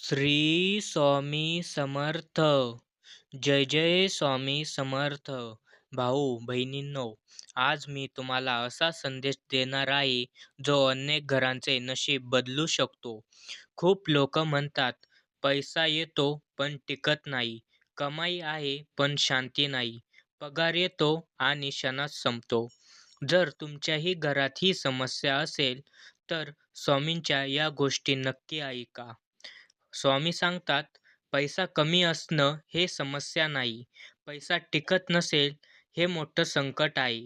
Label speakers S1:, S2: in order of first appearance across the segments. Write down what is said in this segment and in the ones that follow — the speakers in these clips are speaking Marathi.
S1: श्री स्वामी समर्थ. जय जय स्वामी समर्थ. भाऊ बहिणींनो, आज मी तुम्हाला असा संदेश देणार आहे जो अनेक घरांचे नशीब बदलू शकतो. खूप लोक म्हणतात, पैसा येतो पण टिकत नाही, कमाई आहे पण शांती नाही, पगार येतो आणि क्षणात संपतो. जर तुमच्याही घरात ही समस्या असेल तर स्वामींच्या या गोष्टी नक्की ऐका. स्वामी सांगतात, पैसा कमी असणं हे समस्या नाही, पैसा टिकत नसेल हे मोठं संकट आहे.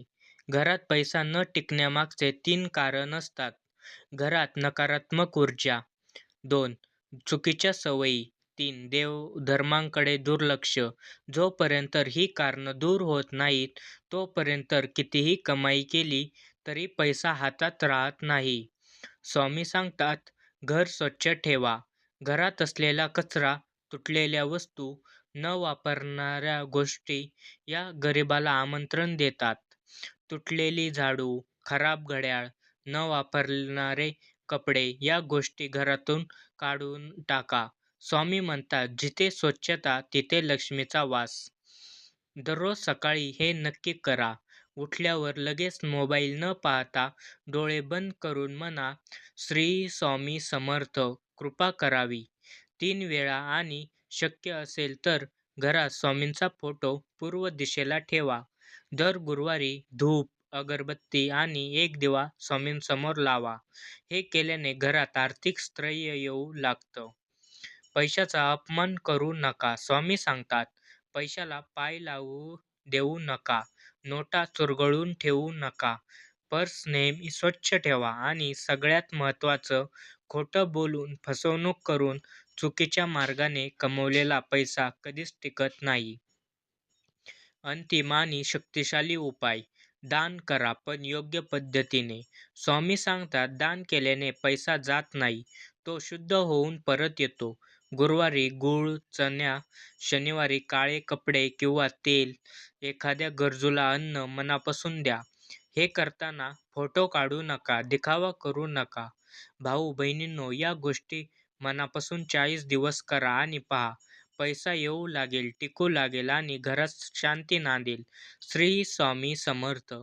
S1: घरात पैसा न टिकण्यामागचे 3 कारण असतात. घरात नकारात्मक ऊर्जा. 2. चुकीच्या सवयी. 3. देवधर्मांकडे दुर्लक्ष. जोपर्यंत ही कारणं दूर होत नाहीत, तोपर्यंत कितीही कमाई केली तरी पैसा हातात राहत नाही. स्वामी सांगतात, घर स्वच्छ ठेवा. घरात असलेला कचरा, तुटलेल्या वस्तू, न वापरणाऱ्या गोष्टी या गरिबाला आमंत्रण देतात. तुटलेली झाडू, खराब घड्याळ, न वापरणारे कपडे या गोष्टी घरातून काढून टाका. स्वामी म्हणतात, जिथे स्वच्छता तिथे लक्ष्मीचा वास. दररोज सकाळी हे नक्की करा. उठल्यावर लगेच मोबाईल न पाहता डोळे बंद करून म्हणा, श्री स्वामी समर्थ, कृपा करावी. 3 वेळा आणि शक्य असेल तर घरात स्वामींचा फोटो पूर्व दिशेला ठेवा. दर गुरुवारी धूप, अगरबत्ती आणि एक दिवा स्वामींसमोर लावा. हे केल्याने घरात आर्थिक स्थैर्य येऊ लागतं. पैशाचा अपमान करू नका. स्वामी सांगतात, पैशाला पाय लावू देऊ नका. नोटा चुरगळून ठेवू नका. पर्स नेहमी स्वच्छ ठेवा आणि सगळ्यात महत्त्वाचं, खोटं बोलून, फसवणूक करून, चुकीच्या मार्गाने कमवलेला पैसा कधीच टिकत नाही. अंतिम आणि शक्तिशाली उपाय, दान करा पण योग्य पद्धतीने. स्वामी सांगतात, दान केल्याने पैसा जात नाही, तो शुद्ध होऊन परत येतो. गुरुवारी गूळ, चण्या, शनिवारी काळे कपडे किंवा तेल, एखाद्या गरजूला अन्न मनापासून द्या. हे करताना फोटो काढू नका, दिखावा करू नका. भाऊ बहिणींनो, या गोष्टी मनापासून 40 दिवस करा आणि पहा, पैसा येऊ लागेल, टिकू लागेल आणि घरात शांती नांदेल. श्री स्वामी समर्थ.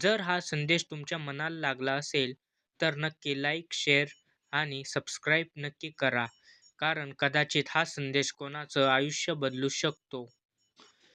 S1: जर हा संदेश तुमच्या मनाला लागला असेल तर नक्की लाईक, शेअर आणि सबस्क्राईब नक्की करा, कारण कदाचित हा संदेश कोणाचं आयुष्य बदलू शकतो.